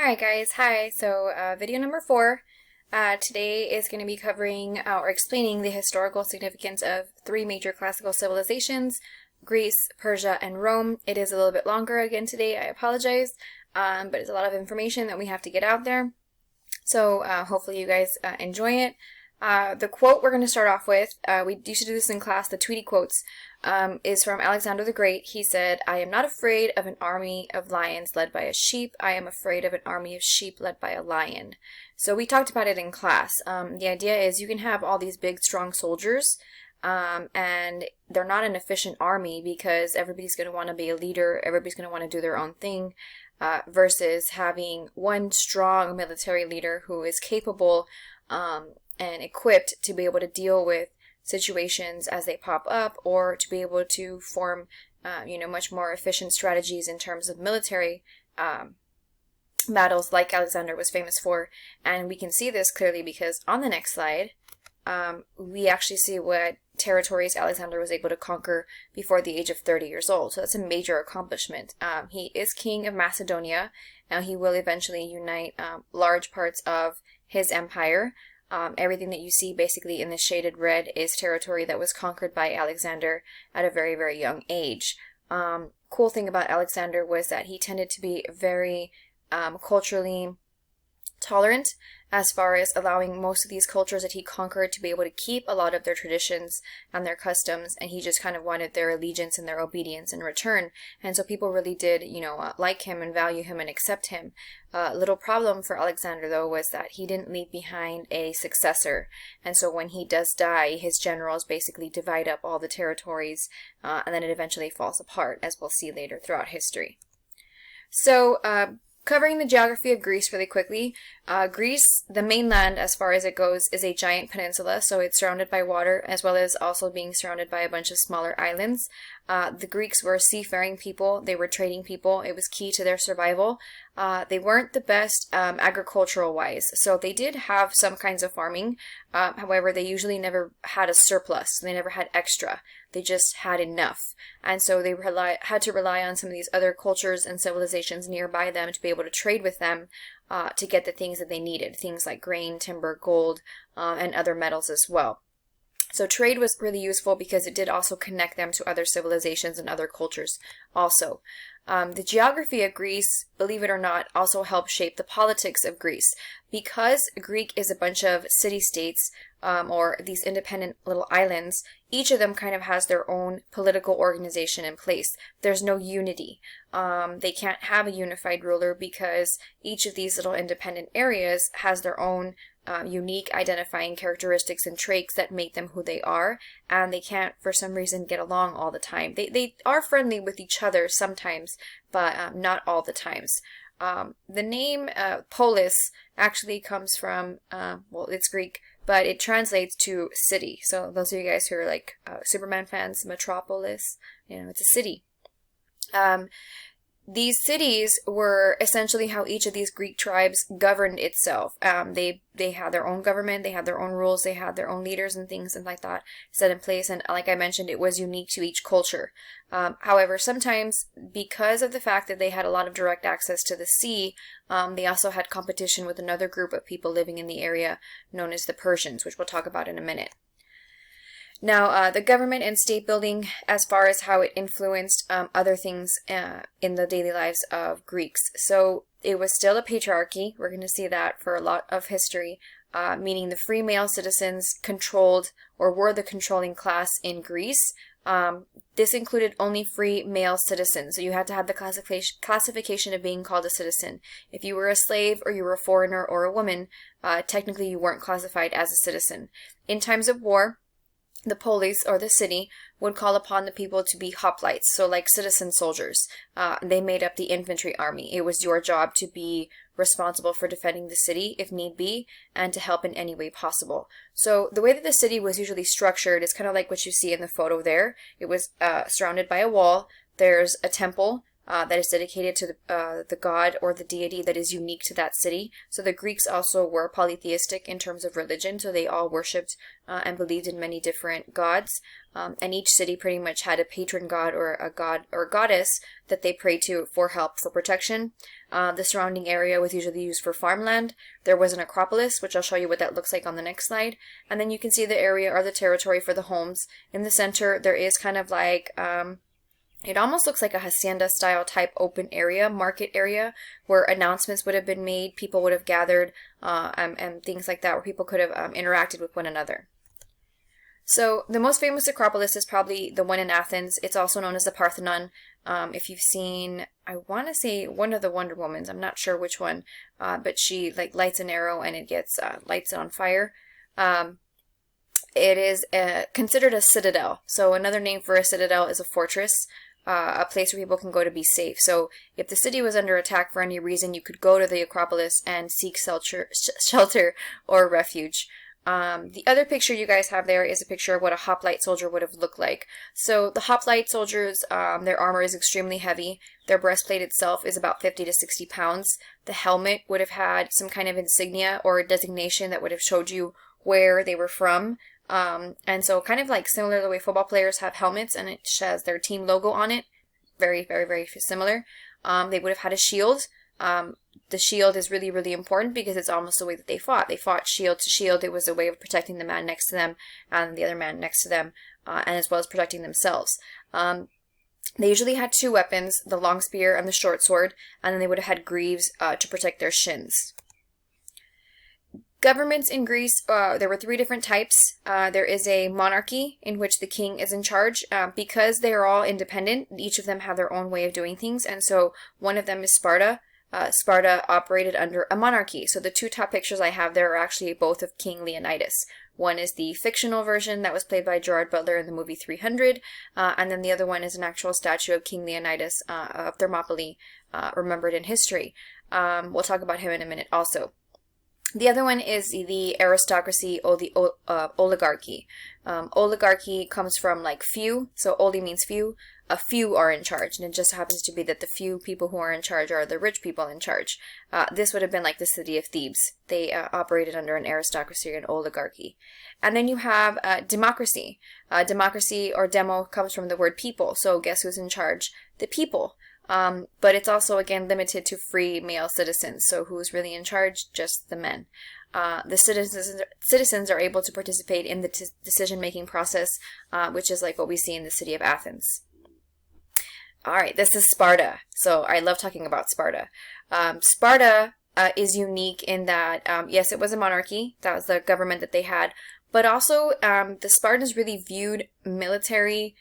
Alright guys, hi. So video number 4. Today is going to be covering or explaining the historical significance of three major classical civilizations, Greece, Persia, and Rome. It is a little bit longer again today, I apologize, but it's a lot of information that we have to get out there. So hopefully you guys enjoy it. The quote we're going to start off with, we used to do this in class, the Tweety quotes, is from Alexander the Great. He said, "I am not afraid of an army of lions led by a sheep. I am afraid of an army of sheep led by a lion." So we talked about it in class. The idea is you can have all these big, strong soldiers, and they're not an efficient army because everybody's going to want to be a leader. Everybody's going to want to do their own thing. Versus having one strong military leader who is capable and equipped to be able to deal with situations as they pop up, or to be able to form much more efficient strategies in terms of military battles like Alexander was famous for. And we can see this clearly because on the next slide we actually see what territories Alexander was able to conquer before the age of 30 years old. So that's a major accomplishment. He is king of Macedonia. Now he will eventually unite large parts of his empire. Everything that you see basically in the shaded red is territory that was conquered by Alexander at a very, very young age. Cool thing about Alexander was that he tended to be very culturally tolerant, as far as allowing most of these cultures that he conquered to be able to keep a lot of their traditions and their customs, and he just kind of wanted their allegiance and their obedience in return. And so people really did, like him and value him and accept him. Little problem for Alexander, though, was that he didn't leave behind a successor. And so when he does die, his generals basically divide up all the territories, and then it eventually falls apart, as we'll see later throughout history. So, covering the geography of Greece really quickly. Greece, the mainland as far as it goes, is a giant peninsula, so it's surrounded by water, as well as also being surrounded by a bunch of smaller islands. The Greeks were seafaring people. They were trading people. It was key to their survival. They weren't the best agricultural-wise, so they did have some kinds of farming. However, they usually never had a surplus. They never had extra. They just had enough. And so they had to rely on some of these other cultures and civilizations nearby them to be able to trade with them to get the things that they needed. Things like grain, timber, gold, and other metals as well. So trade was really useful because it did also connect them to other civilizations and other cultures also. The geography of Greece, believe it or not, also helped shape the politics of Greece. Because Greek is a bunch of city-states, or these independent little islands, each of them kind of has their own political organization in place. There's no unity. They can't have a unified ruler because each of these little independent areas has their own unique identifying characteristics and traits that make them who they are, and they can't for some reason get along all the time. They are friendly with each other sometimes, but not all the times. The name Polis actually comes from, well, it's Greek, but it translates to city. So those of you guys who are like Superman fans, Metropolis, it's a city. These cities were essentially how each of these Greek tribes governed itself. They had their own government, they had their own rules, they had their own leaders and things and like that set in place. And like I mentioned, it was unique to each culture. However, sometimes because of the fact that they had a lot of direct access to the sea, they also had competition with another group of people living in the area known as the Persians, which we'll talk about in a minute. Now, the government and state building, as far as how it influenced other things in the daily lives of Greeks. So it was still a patriarchy. We're going to see that for a lot of history, meaning the free male citizens controlled or were the controlling class in Greece. This included only free male citizens. So you had to have the classification of being called a citizen. If you were a slave or you were a foreigner or a woman, technically you weren't classified as a citizen. In times of war, the polis, or the city, would call upon the people to be hoplites, so like citizen soldiers. They made up the infantry army. It was your job to be responsible for defending the city, if need be, and to help in any way possible. So the way that the city was usually structured is kind of like what you see in the photo there. It was surrounded by a wall. There's a temple that is dedicated to the god or the deity that is unique to that city. So the Greeks also were polytheistic in terms of religion, so they all worshipped and believed in many different gods. And each city pretty much had a patron god or a god or goddess that they prayed to for help, for protection. The surrounding area was usually used for farmland. There was an acropolis, which I'll show you what that looks like on the next slide. And then you can see the area or the territory for the homes. In the center, there is kind of like, it almost looks like a hacienda style type open area, market area, where announcements would have been made, people would have gathered, and things like that, where people could have interacted with one another. So the most famous Acropolis is probably the one in Athens. It's also known as the Parthenon. If you've seen, I want to say one of the Wonder Womans, I'm not sure which one, but she like lights an arrow and it gets lights it on fire. It is considered a citadel. So another name for a citadel is a fortress, a place where people can go to be safe. So if the city was under attack for any reason, you could go to the Acropolis and seek shelter or refuge. The other picture you guys have there is a picture of what a hoplite soldier would have looked like. So the hoplite soldiers, their armor is extremely heavy. Their breastplate itself is about 50 to 60 pounds. The helmet would have had some kind of insignia or a designation that would have showed you where they were from. And so kind of like similar to the way football players have helmets and it has their team logo on it. Very, very, very similar. They would have had a shield. The shield is really, really important because it's almost the way that they fought. They fought shield to shield. It was a way of protecting the man next to them and the other man next to them, and as well as protecting themselves. They usually had two weapons, the long spear and the short sword, and then they would have had greaves to protect their shins. Governments in Greece, there were three different types. There is a monarchy in which the king is in charge. Because they are all independent, each of them have their own way of doing things, and so one of them is Sparta. Sparta operated under a monarchy. So the two top pictures I have there are actually both of King Leonidas. One is the fictional version that was played by Gerard Butler in the movie 300, and then the other one is an actual statue of King Leonidas of Thermopylae, remembered in history. We'll talk about him in a minute also. The other one is the aristocracy or the oligarchy. Oligarchy comes from like few, so oli means few. A few are in charge, and it just happens to be that the few people who are in charge are the rich people in charge. This would have been like the city of Thebes. They operated under an aristocracy or an oligarchy. And then you have democracy. Democracy or demo comes from the word people, so guess who's in charge? The people. But it's also, again, limited to free male citizens. So who's really in charge? Just the men. The citizens are able to participate in the decision-making process, which is like what we see in the city of Athens. All right, this is Sparta. So I love talking about Sparta. Sparta is unique in that, yes, it was a monarchy. That was the government that they had. But also, the Spartans really viewed military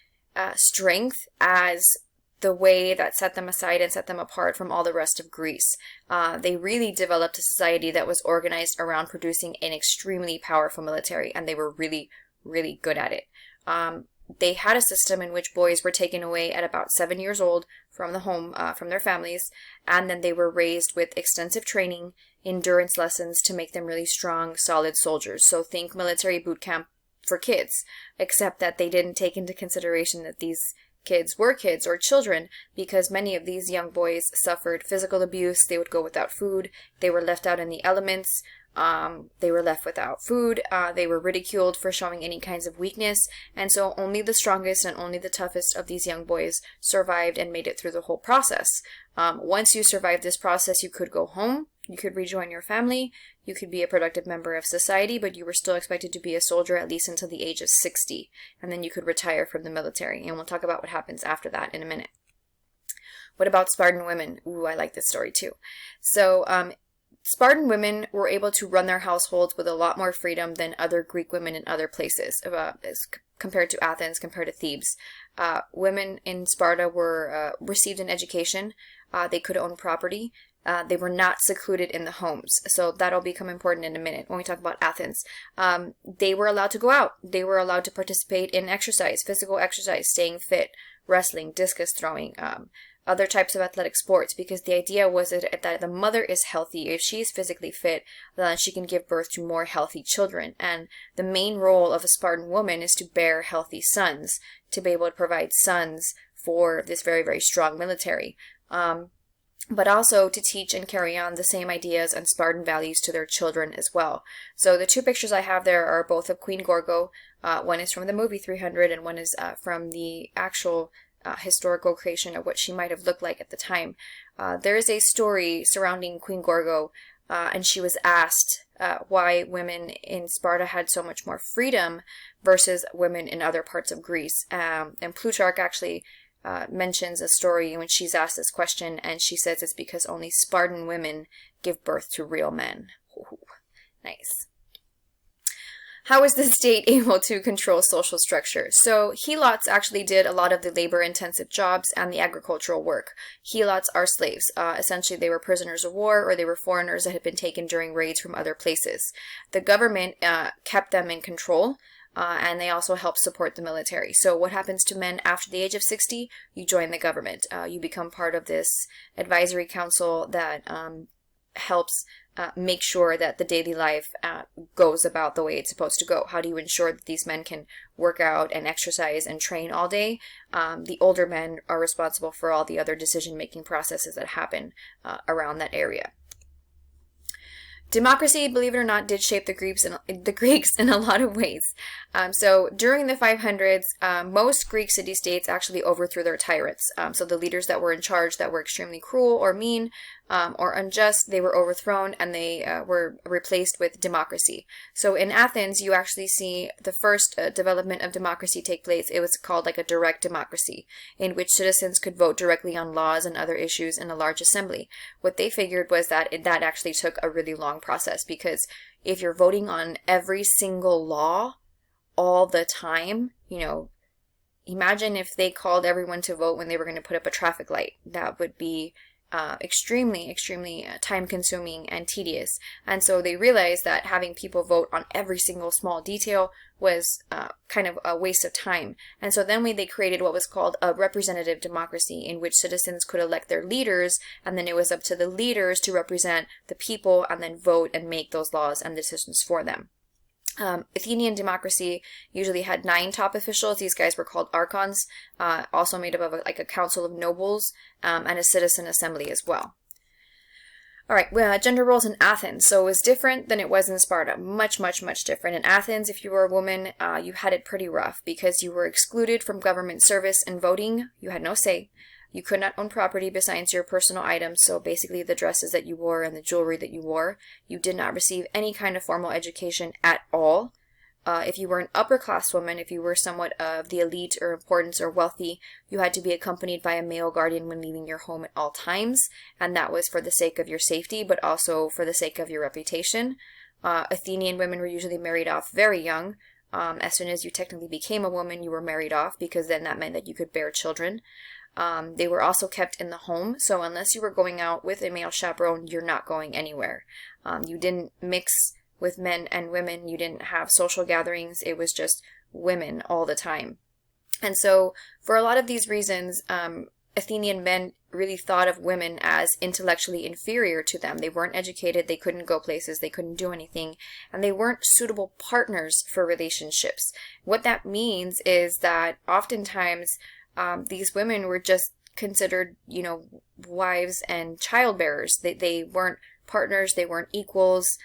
strength as the way that set them aside and set them apart from all the rest of Greece. They really developed a society that was organized around producing an extremely powerful military, and they were really, really good at it. They had a system in which boys were taken away at about 7 years old from the home, from their families, and then they were raised with extensive training, endurance lessons to make them really strong, solid soldiers. So think military boot camp for kids, except that they didn't take into consideration that these kids were kids or children, because many of these young boys suffered physical abuse. They would go without food. They were left out in the elements. They were left without food. They were ridiculed for showing any kinds of weakness. And so only the strongest and only the toughest of these young boys survived and made it through the whole process. Once you survived this process, you could go home. You could rejoin your family. You could be a productive member of society, but you were still expected to be a soldier at least until the age of 60. And then you could retire from the military. And we'll talk about what happens after that in a minute. What about Spartan women? Ooh, I like this story too. So, Spartan women were able to run their households with a lot more freedom than other Greek women in other places, as compared to Athens, compared to Thebes. Women in Sparta were received an education. They could own property. They were not secluded in the homes. So that'll become important in a minute when we talk about Athens. They were allowed to go out. They were allowed to participate in exercise, physical exercise, staying fit, wrestling, discus throwing, other types of athletic sports, because the idea was that the mother is healthy. If she is physically fit, then she can give birth to more healthy children. And the main role of a Spartan woman is to bear healthy sons, to be able to provide sons for this very, very strong military. But also to teach and carry on the same ideas and Spartan values to their children as well. So the two pictures I have there are both of Queen Gorgo. One is from the movie 300 and one is from the actual historical creation of what she might have looked like at the time. There is a story surrounding Queen Gorgo, and she was asked why women in Sparta had so much more freedom versus women in other parts of Greece. And Plutarch actually mentions a story in which she's asked this question, and she says it's because only Spartan women give birth to real men. Ooh, nice. How was the state able to control social structure? So helots actually did a lot of the labor-intensive jobs and the agricultural work. Helots are slaves. Essentially, they were prisoners of war, or they were foreigners that had been taken during raids from other places. The government kept them in control, and they also helped support the military. So what happens to men after the age of 60? You join the government. You become part of this advisory council that helps make sure that the daily life goes about the way it's supposed to go. How do you ensure that these men can work out and exercise and train all day? The older men are responsible for all the other decision-making processes that happen around that area. Democracy, believe it or not, did shape the Greeks in a lot of ways. So during the 500s, most Greek city-states actually overthrew their tyrants. So the leaders that were in charge that were extremely cruel or mean or unjust, they were overthrown, and they were replaced with democracy. So in Athens, you actually see the first development of democracy take place. It was called like a direct democracy, in which citizens could vote directly on laws and other issues in a large assembly. What they figured was that that actually took a really long process, because if you're voting on every single law all the time, imagine if they called everyone to vote when they were going to put up a traffic light. That would be extremely time consuming and tedious. And so they realized that having people vote on every single small detail was kind of a waste of time. And so then they created what was called a representative democracy, in which citizens could elect their leaders, and then it was up to the leaders to represent the people and then vote and make those laws and decisions for them. Athenian democracy usually had 9 top officials. These guys were called archons, also made up of a council of nobles, and a citizen assembly as well. All right, gender roles in Athens. So it was different than it was in Sparta. Much different. In Athens, if you were a woman, you had it pretty rough, because you were excluded from government service and voting. You had no say. You could not own property besides your personal items, so basically the dresses that you wore and the jewelry that you wore. You did not receive any kind of formal education at all. If you were an upper-class woman, if you were somewhat of the elite or importance or wealthy, you had to be accompanied by a male guardian when leaving your home at all times, and that was for the sake of your safety, but also for the sake of your reputation. Athenian women were usually married off very young. As soon as you technically became a woman, you were married off, because then that meant that you could bear children. They were also kept in the home, so unless you were going out with a male chaperone, you're not going anywhere. You didn't mix with men and women, you didn't have social gatherings, it was just women all the time. And so, for a lot of these reasons, Athenian men really thought of women as intellectually inferior to them. They weren't educated, they couldn't go places, they couldn't do anything, and they weren't suitable partners for relationships. What that means is that oftentimes, these women were just considered, wives and childbearers. They weren't partners, they weren't equals,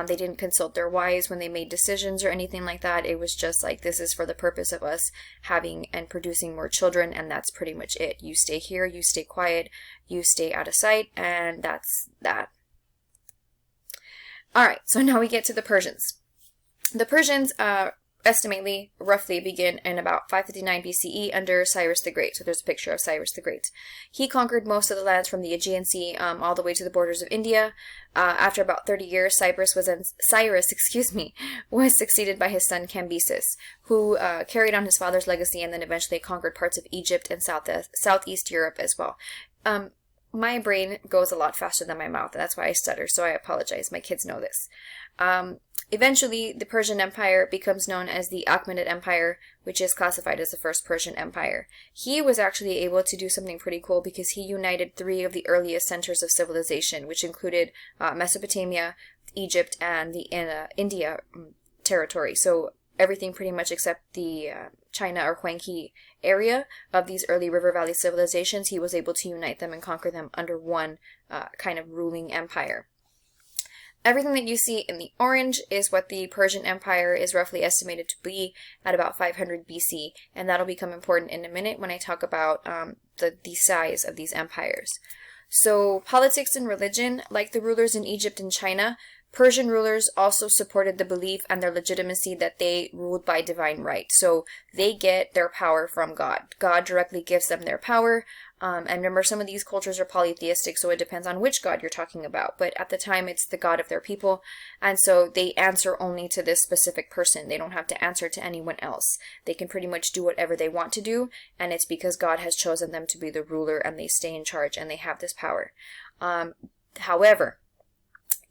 they didn't consult their wives when they made decisions or anything like that. It was just like, this is for the purpose of us having and producing more children, and that's pretty much it. You stay here, you stay quiet, you stay out of sight, and that's that. Alright, so now we get to the Persians. The Persians, roughly begin in about 559 BCE under Cyrus the Great. So there's a picture of Cyrus the Great. He conquered most of the lands from the Aegean Sea all the way to the borders of India. After about 30 years, Cyrus was succeeded by his son Cambyses, who carried on his father's legacy and then eventually conquered parts of Egypt and Southeast Europe as well. My brain goes a lot faster than my mouth, and that's why I stutter, so I apologize. My kids know this. Eventually, the Persian Empire becomes known as the Achaemenid Empire, which is classified as the First Persian Empire. He was actually able to do something pretty cool, because he united 3 of the earliest centers of civilization, which included Mesopotamia, Egypt, and the India territory. So everything pretty much except the China or Huanghe area of these early river valley civilizations, he was able to unite them and conquer them under one kind of ruling empire. Everything that you see in the orange is what the Persian Empire is roughly estimated to be at about 500 BC, and that'll become important in a minute when I talk about the size of these empires. So politics and religion, like the rulers in Egypt and China, Persian rulers also supported the belief and their legitimacy that they ruled by divine right. So they get their power from God. God directly gives them their power. And remember, some of these cultures are polytheistic, so it depends on which God you're talking about. But at the time, it's the God of their people. And so they answer only to this specific person. They don't have to answer to anyone else. They can pretty much do whatever they want to do. And it's because God has chosen them to be the ruler, and they stay in charge, and they have this power. However,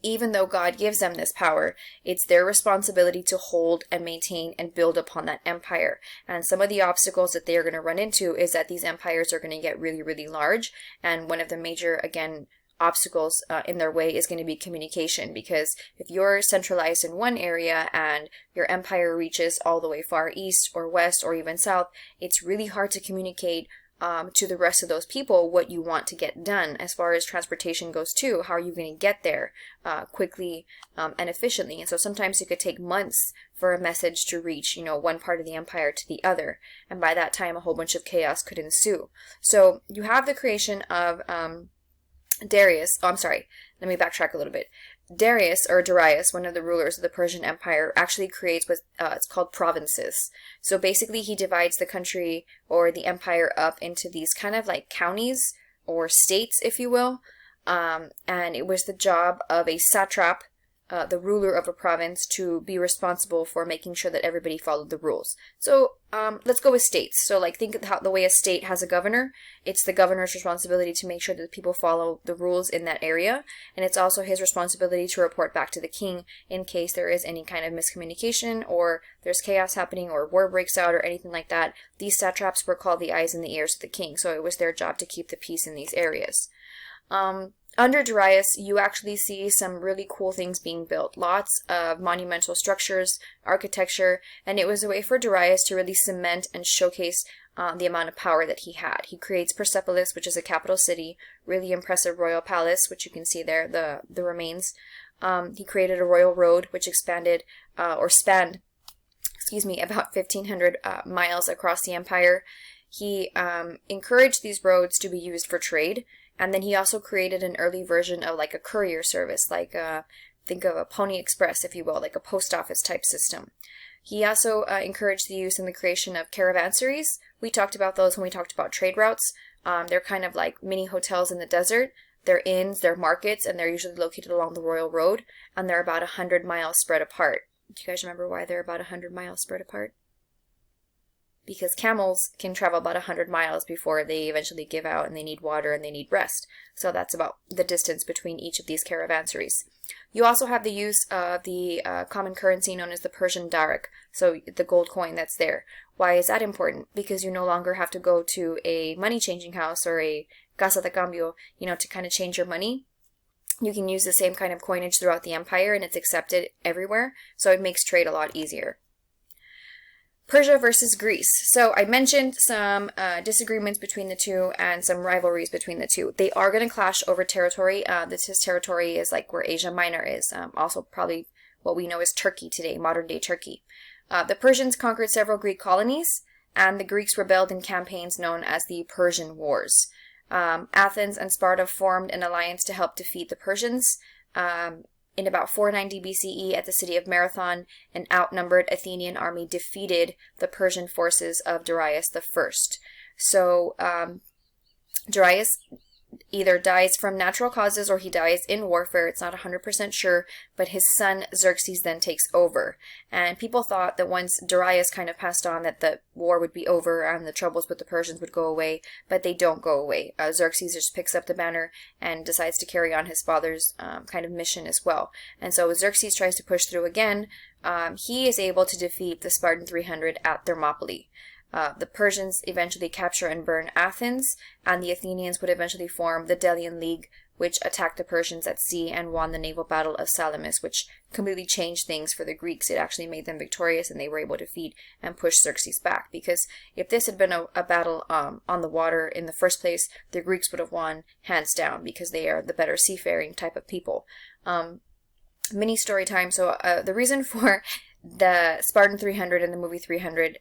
even though God gives them this power, it's their responsibility to hold and maintain and build upon that empire. And some of the obstacles that they are going to run into is that these empires are going to get really, really large. And one of the major, again, obstacles in their way is going to be communication, because if you're centralized in one area and your empire reaches all the way far east or west or even south, it's really hard to communicate to the rest of those people what you want to get done as far as transportation goes too. How are you going to get there quickly and efficiently? And so sometimes it could take months for a message to reach, one part of the empire to the other. And by that time, a whole bunch of chaos could ensue. So you have the creation of Darius. Oh, I'm sorry. Let me backtrack a little bit. Darius, or Darius, one of the rulers of the Persian Empire, actually creates what it's called provinces. So basically he divides the country or the empire up into these kind of like counties or states, if you will. And it was the job of a satrap, the ruler of a province, to be responsible for making sure that everybody followed the rules. So let's go with states. So like think of how the way a state has a governor. It's the governor's responsibility to make sure that people follow the rules in that area. And it's also his responsibility to report back to the king in case there is any kind of miscommunication or there's chaos happening or war breaks out or anything like that. These satraps were called the eyes and the ears of the king. So it was their job to keep the peace in these areas. Under Darius, you actually see some really cool things being built. Lots of monumental structures, architecture, and it was a way for Darius to really cement and showcase the amount of power that he had. He creates Persepolis, which is a capital city, really impressive royal palace, which you can see there, the remains. He created a royal road, which expanded, or spanned, about 1,500 miles across the empire. He encouraged these roads to be used for trade. And then he also created an early version of like a courier service, like think of a Pony Express, if you will, like a post office type system. He also encouraged the use and the creation of caravanseries. We talked about those when we talked about trade routes. They're kind of like mini hotels in the desert. They're inns, they're markets, and they're usually located along the royal road. And they're about 100 miles spread apart. Do you guys remember why they're about 100 miles spread apart? Because camels can travel about 100 miles before they eventually give out and they need water and they need rest. So that's about the distance between each of these caravanseries. You also have the use of the common currency known as the Persian darak, so the gold coin that's there. Why is that important? Because you no longer have to go to a money changing house or a casa de cambio, to kind of change your money. You can use the same kind of coinage throughout the empire and it's accepted everywhere, so it makes trade a lot easier. Persia versus Greece. So I mentioned some disagreements between the two and some rivalries between the two. They are going to clash over territory. His territory is like where Asia Minor is. Also probably what we know as Turkey today, modern day Turkey. The Persians conquered several Greek colonies, and the Greeks rebelled in campaigns known as the Persian Wars. Athens and Sparta formed an alliance to help defeat the Persians. In about 490 BCE at the city of Marathon, an outnumbered Athenian army defeated the Persian forces of Darius I. So Darius either dies from natural causes or he dies in warfare. It's not 100% sure, but his son Xerxes then takes over. And people thought that once Darius kind of passed on that the war would be over and the troubles with the Persians would go away, but they don't go away. Xerxes just picks up the banner and decides to carry on his father's kind of mission as well. And so Xerxes tries to push through again. He is able to defeat the Spartan 300 at Thermopylae. The Persians eventually capture and burn Athens, and the Athenians would eventually form the Delian League, which attacked the Persians at sea and won the naval battle of Salamis, which completely changed things for the Greeks. It actually made them victorious, and they were able to defeat and push Xerxes back. Because if this had been a battle on the water in the first place, the Greeks would have won hands down, because they are the better seafaring type of people. mini story time. So the reason for the Spartan 300 and the movie 300,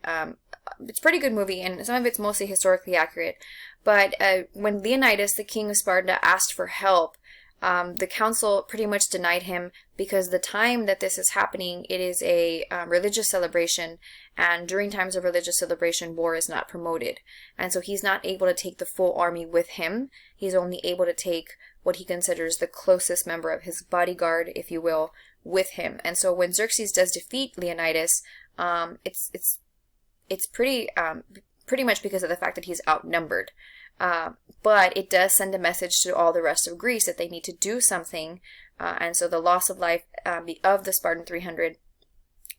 it's a pretty good movie, and some of it's mostly historically accurate. But when Leonidas, the king of Sparta, asked for help, the council pretty much denied him because the time that this is happening, it is a religious celebration, and during times of religious celebration, war is not promoted. And so he's not able to take the full army with him. He's only able to take what he considers the closest member of his bodyguard, if you will, with him. And so when Xerxes does defeat Leonidas, it's pretty much because of the fact that he's outnumbered. But it does send a message to all the rest of Greece that they need to do something. And so the loss of life of the Spartan 300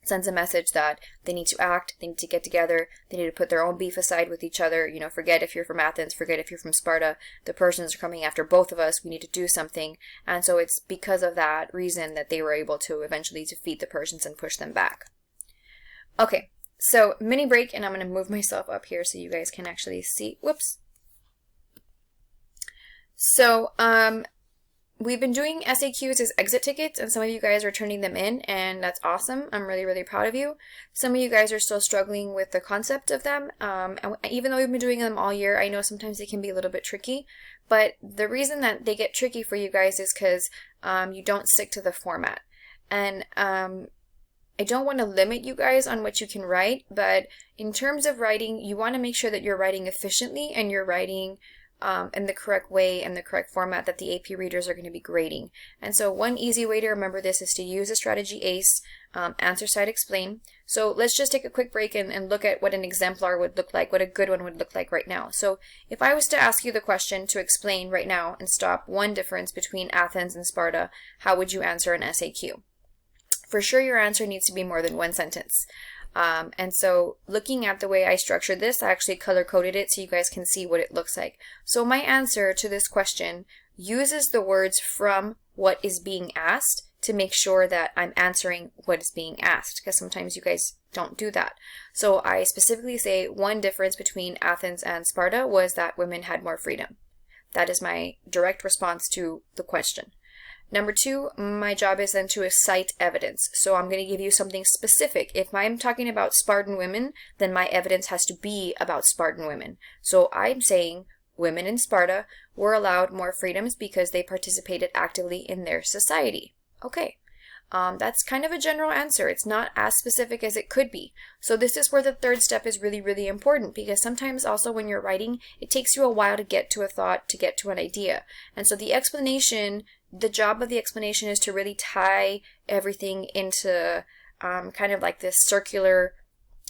sends a message that they need to act, they need to get together, they need to put their own beef aside with each other. You know, forget if you're from Athens, forget if you're from Sparta. The Persians are coming after both of us. We need to do something. And so it's because of that reason that they were able to eventually defeat the Persians and push them back. Okay, so mini break, and I'm going to move myself up here so you guys can actually see. Whoops. So, we've been doing SAQs as exit tickets, and some of you guys are turning them in, and that's awesome. I'm really, really proud of you. Some of you guys are still struggling with the concept of them, and even though we've been doing them all year, I know sometimes they can be a little bit tricky, but the reason that they get tricky for you guys is because you don't stick to the format. And I don't want to limit you guys on what you can write, but in terms of writing, you want to make sure that you're writing efficiently and you're writing in the correct way and the correct format that the AP readers are going to be grading. And so one easy way to remember this is to use a strategy ACE, answer, cite, explain. So let's just take a quick break and look at what an exemplar would look like, what a good one would look like right now. So if I was to ask you the question to explain right now and stop one difference between Athens and Sparta, how would you answer an SAQ? For sure your answer needs to be more than one sentence. And so looking at the way I structured this, I actually color-coded it so you guys can see what it looks like. So my answer to this question uses the words from what is being asked to make sure that I'm answering what is being asked, because sometimes you guys don't do that. So I specifically say one difference between Athens and Sparta was that women had more freedom. That is my direct response to the question. Number two, my job is then to cite evidence. So I'm going to give you something specific. If I'm talking about Spartan women, then my evidence has to be about Spartan women. So I'm saying women in Sparta were allowed more freedoms because they participated actively in their society. Okay. That's kind of a general answer. It's not as specific as it could be. So this is where the third step is really, really important, because sometimes also when you're writing, it takes you a while to get to a thought, to get to an idea. And so the explanation, the job of the explanation is to really tie everything into kind of like this circular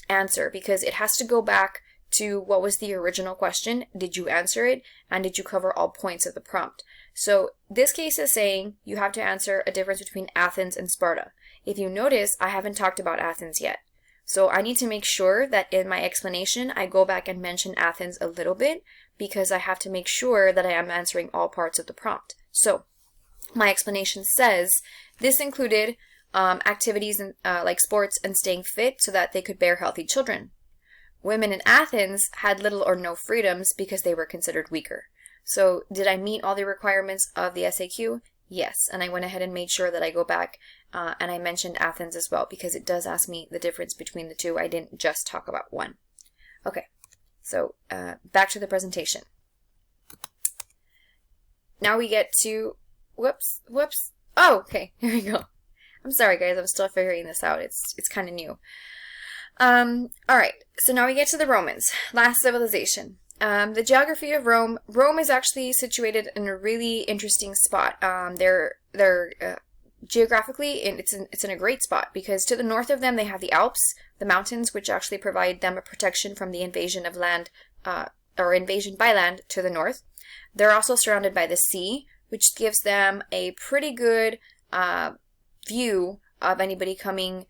answer, because it has to go back to what was the original question, did you answer it, and did you cover all points of the prompt. So this case is saying you have to answer a difference between Athens and Sparta. If you notice, I haven't talked about Athens yet. So I need to make sure that in my explanation, I go back and mention Athens a little bit, because I have to make sure that I am answering all parts of the prompt. So my explanation says this included activities like sports and staying fit so that they could bear healthy children. Women in Athens had little or no freedoms because they were considered weaker. So did I meet all the requirements of the SAQ? Yes. And I went ahead and made sure that I go back and I mentioned Athens as well, because it does ask me the difference between the two. I didn't just talk about one. Okay. So back to the presentation. Now we get to, whoops. Oh, okay. Here we go. I'm sorry, guys. I'm still figuring this out. It's kind of new. All right. So now we get to the Romans, last civilization. The geography of Rome. Rome is actually situated in a really interesting spot. They're geographically, it's in a great spot, because to the north of them they have the Alps, the mountains, which actually provide them a protection from the invasion of land, or invasion by land to the north. They're also surrounded by the sea, which gives them a pretty good view of anybody coming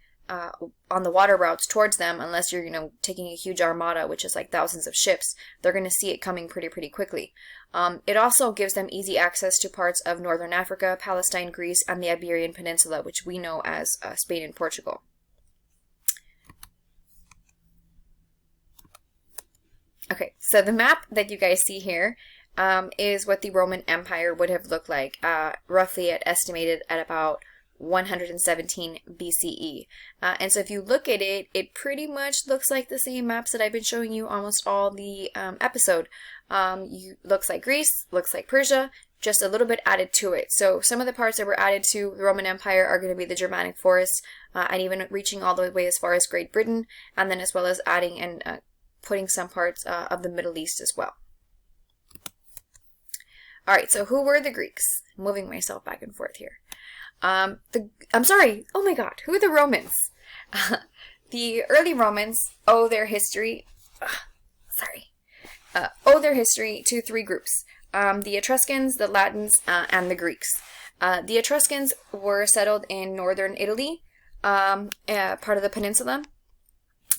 on the water routes towards them, unless you're, taking a huge armada, which is like thousands of ships. They're going to see it coming pretty quickly. It also gives them easy access to parts of northern Africa, Palestine, Greece, and the Iberian Peninsula, which we know as Spain and Portugal. Okay, so the map that you guys see here is what the Roman Empire would have looked like, roughly estimated at about 117 BCE. And so if you look at it, it pretty much looks like the same maps that I've been showing you almost all the episode. Looks like Greece, looks like Persia, just a little bit added to it. So some of the parts that were added to the Roman Empire are going to be the Germanic forests, and even reaching all the way as far as Great Britain, and then as well as adding and putting some parts of the Middle East as well. All right, so who were the Greeks? I'm moving myself back and forth here. I'm sorry. Oh my God, who are the Romans? The early Romans owe their history. Owe their history to three groups: the Etruscans, the Latins, and the Greeks. The Etruscans were settled in northern Italy, part of the peninsula.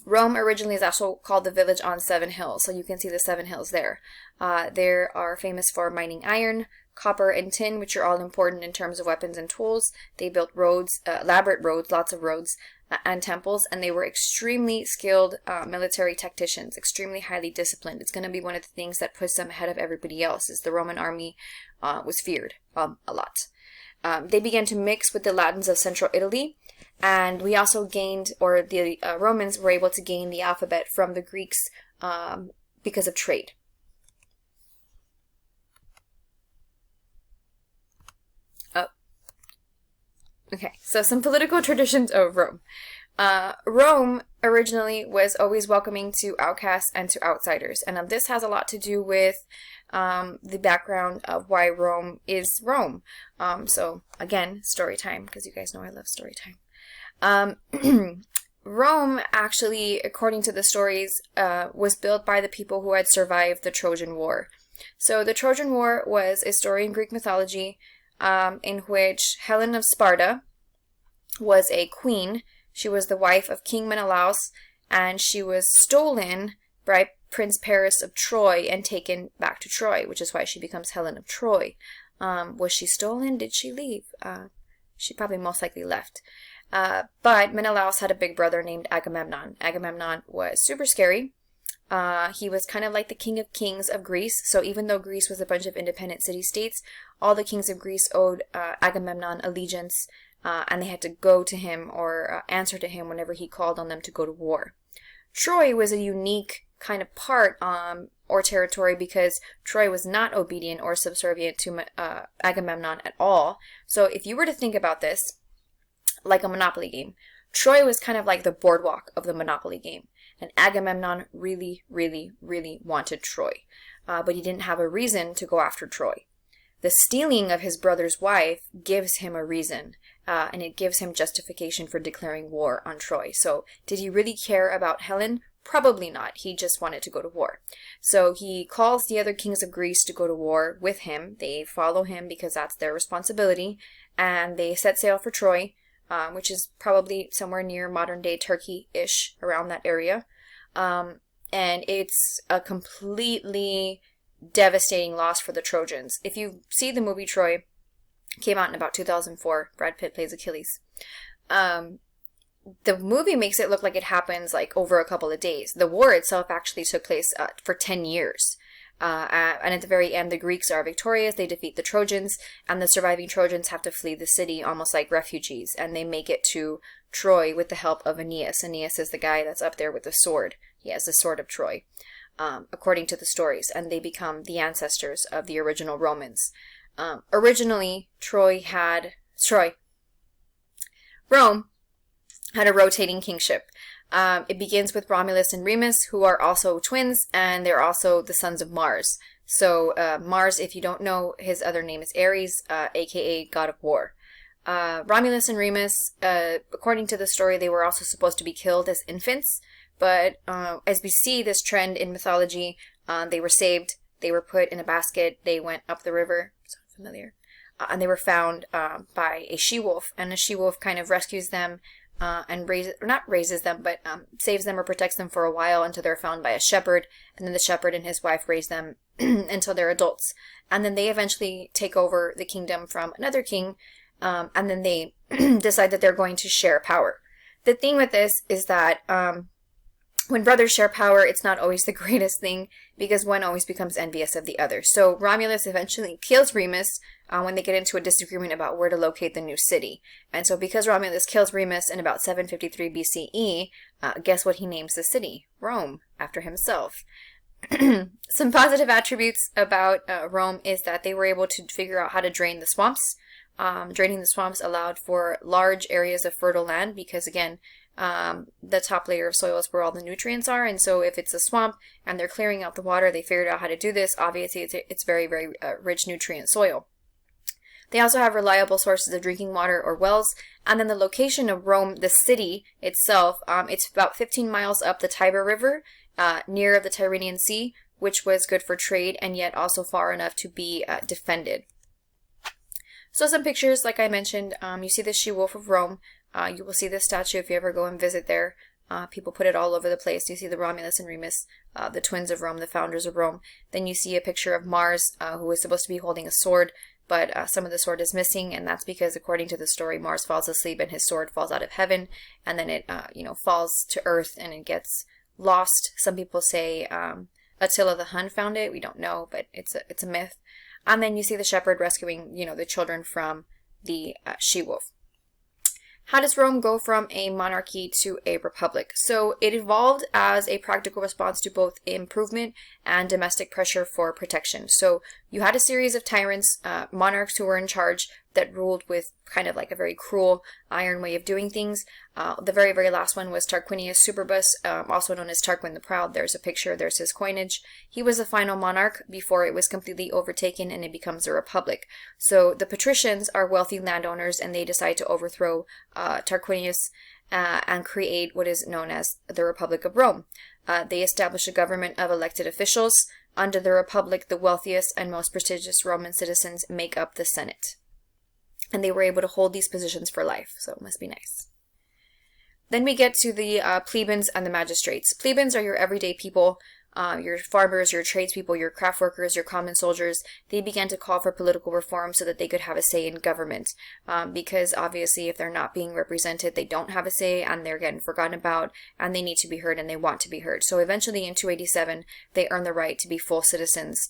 Rome originally is also called the village on 7 hills, so you can see the 7 hills there. They are famous for mining iron, copper, and tin, which are all important in terms of weapons and tools. They built roads, elaborate roads, lots of roads, and temples, and they were extremely skilled military tacticians, extremely highly disciplined. It's going to be one of the things that puts them ahead of everybody else, is the Roman army was feared a lot. They began to mix with the Latins of central Italy, and we also gained, or the Romans were able to gain the alphabet from the Greeks because of trade. Okay, so some political traditions of Rome. Rome originally was always welcoming to outcasts and to outsiders, and this has a lot to do with the background of why Rome is Rome. So again, story time, because you guys know I love story time. Rome actually, according to the stories, was built by the people who had survived the Trojan War. So the Trojan War was a story in Greek mythology in which Helen of Sparta was a queen. She was the wife of King Menelaus, and she was stolen by Prince Paris of Troy and taken back to Troy, which is why she becomes Helen of Troy. Was she stolen? Did she leave? She probably most likely left. But Menelaus had a big brother named Agamemnon. Agamemnon was super scary. He was kind of like the king of kings of Greece. So even though Greece was a bunch of independent city-states, all the kings of Greece owed Agamemnon allegiance, and they had to go to him or answer to him whenever he called on them to go to war. Troy was a unique kind of part or territory because Troy was not obedient or subservient to Agamemnon at all. So if you were to think about this like a Monopoly game, Troy was kind of like the boardwalk of the Monopoly game. And Agamemnon really, really, really wanted Troy. But he didn't have a reason to go after Troy. The stealing of his brother's wife gives him a reason, and it gives him justification for declaring war on Troy. So did he really care about Helen? Probably not. He just wanted to go to war. So he calls the other kings of Greece to go to war with him. They follow him because that's their responsibility. And they set sail for Troy, which is probably somewhere near modern-day Turkey-ish, around that area. And it's a completely devastating loss for the Trojans. If you see the movie Troy, came out in about 2004. Brad Pitt plays Achilles. The movie makes it look like it happens like over a couple of days. The war itself actually took place for 10 years. And at the very end, the Greeks are victorious. They defeat the Trojans, and the surviving Trojans have to flee the city almost like refugees. And they make it to Troy with the help of Aeneas. Aeneas is the guy that's up there with the sword. He has the sword of Troy, according to the stories. And they become the ancestors of the original Romans. Originally, Rome had a rotating kingship. It begins with Romulus and Remus, who are also twins, and they're also the sons of Mars. So Mars, if you don't know, his other name is Ares, aka God of War. Romulus and Remus, according to the story, they were also supposed to be killed as infants, but as we see this trend in mythology, they were saved, they were put in a basket, they went up the river, sound familiar, and they were found by a she-wolf, and the she-wolf kind of rescues them, and saves them or protects them for a while until they're found by a shepherd, and then the shepherd and his wife raise them until they're adults. And then they eventually take over the kingdom from another king, and then they decide that they're going to share power. The thing with this is that when brothers share power, it's not always the greatest thing, because one always becomes envious of the other. So Romulus eventually kills Remus, when they get into a disagreement about where to locate the new city. And so because Romulus kills Remus in about 753 BCE, guess what he names the city? Rome, after himself. Some positive attributes about Rome is that they were able to figure out how to drain the swamps. Draining the swamps allowed for large areas of fertile land because, again, the top layer of soil is where all the nutrients are, and so if it's a swamp and they're clearing out the water, they figured out how to do this. Obviously, it's very, very rich nutrient soil. They also have reliable sources of drinking water or wells, and then the location of Rome, the city itself, it's about 15 miles up the Tiber River, near the Tyrrhenian Sea, which was good for trade and yet also far enough to be defended. So some pictures, like I mentioned, you see the she-wolf of Rome. You will see this statue if you ever go and visit there. People put it all over the place. You see the Romulus and Remus, the twins of Rome, the founders of Rome. Then you see a picture of Mars, who is supposed to be holding a sword, but some of the sword is missing, and that's because, according to the story, Mars falls asleep and his sword falls out of heaven, and then it, falls to Earth and it gets lost. Some people say Attila the Hun found it. We don't know, but it's a myth. And then you see the shepherd rescuing, the children from the she-wolf. How does Rome go from a monarchy to a republic? So it evolved as a practical response to both improvement and domestic pressure for protection. So you had a series of tyrants, monarchs who were in charge that ruled with kind of like a very cruel iron way of doing things. The very, very last one was Tarquinius Superbus, also known as Tarquin the Proud. There's a picture, there's his coinage. He was the final monarch before it was completely overtaken and it becomes a republic. So the patricians are wealthy landowners and they decide to overthrow Tarquinius and create what is known as the Republic of Rome. They establish a government of elected officials. Under the Republic, the wealthiest and most prestigious Roman citizens make up the Senate. And they were able to hold these positions for life, so it must be nice. Then we get to the plebeians and the magistrates. Plebeians are your everyday people, your farmers, your tradespeople, your craft workers, your common soldiers. They began to call for political reform so that they could have a say in government. Because obviously if they're not being represented, they don't have a say and they're getting forgotten about and they need to be heard and they want to be heard. So eventually in 287, they earn the right to be full citizens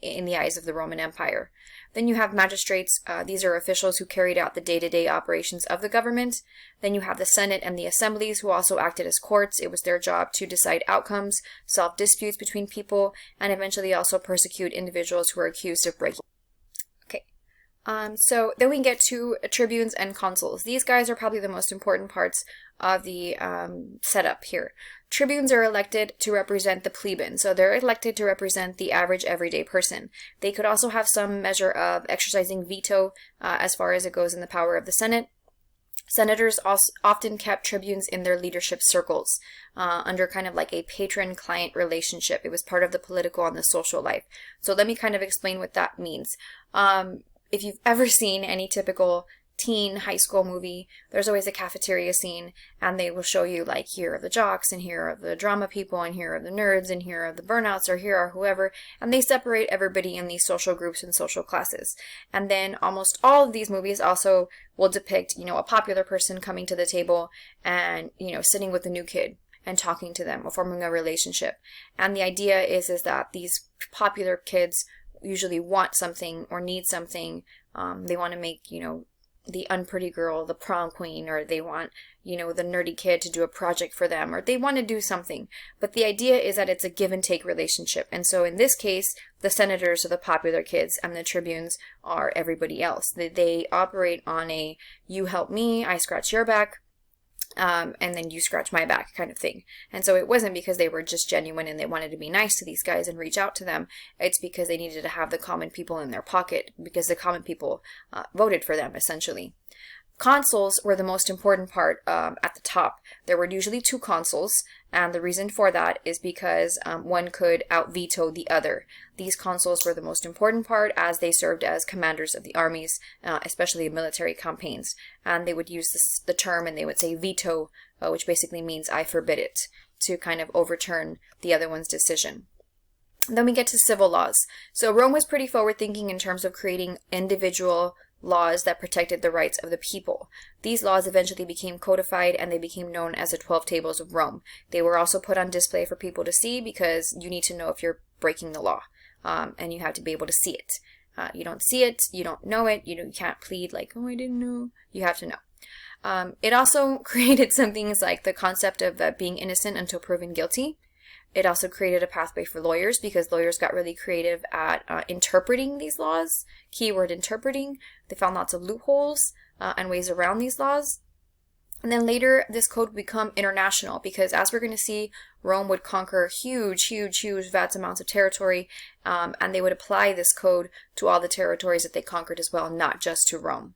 in the eyes of the Roman Empire. Then you have magistrates. These are officials who carried out the day-to-day operations of the government. Then you have the Senate and the assemblies who also acted as courts. It was their job to decide outcomes, solve disputes between people, and eventually also persecute individuals who are accused of breaking. Okay. So then we get to tribunes and consuls. These guys are probably the most important parts of the setup here. Tribunes are elected to represent the plebeian, so they're elected to represent the average everyday person. They could also have some measure of exercising veto as far as it goes in the power of the Senate. Senators also often kept tribunes in their leadership circles under kind of like a patron-client relationship. It was part of the political and the social life. So let me kind of explain what that means. If you've ever seen any typical teen high school movie, there's always a cafeteria scene and they will show you like here are the jocks and here are the drama people and here are the nerds and here are the burnouts or here are whoever, and they separate everybody in these social groups and social classes. And then almost all of these movies also will depict, a popular person coming to the table and, sitting with a new kid and talking to them or forming a relationship. And the idea is that these popular kids usually want something or need something. They want to make, the unpretty girl the prom queen, or they want, the nerdy kid to do a project for them, or they want to do something. But the idea is that it's a give and take relationship. And so in this case, the senators are the popular kids and the tribunes are everybody else. They operate on a you help me, I scratch your back, and then you scratch my back kind of thing. And so it wasn't because they were just genuine and they wanted to be nice to these guys and reach out to them. It's because they needed to have the common people in their pocket because the common people voted for them, essentially. Consuls were the most important part at the top. There were usually 2 consuls, and the reason for that is because one could out-veto the other. These consuls were the most important part as they served as commanders of the armies, especially military campaigns. And they would use the term and they would say veto, which basically means I forbid it, to kind of overturn the other one's decision. Then we get to civil laws. So Rome was pretty forward-thinking in terms of creating individual laws that protected the rights of the people. These laws eventually became codified and they became known as the 12 Tables of Rome. They were also put on display for people to see because you need to know if you're breaking the law, and you have to be able to see it. You don't see it, you don't know it, you can't plead like, oh, I didn't know. You have to know. It also created some things like the concept of being innocent until proven guilty. It also created a pathway for lawyers because lawyers got really creative at interpreting these laws. Keyword interpreting. They found lots of loopholes and ways around these laws. And then later, this code would become international because, as we're going to see, Rome would conquer huge vast amounts of territory, and they would apply this code to all the territories that they conquered as well, not just to Rome.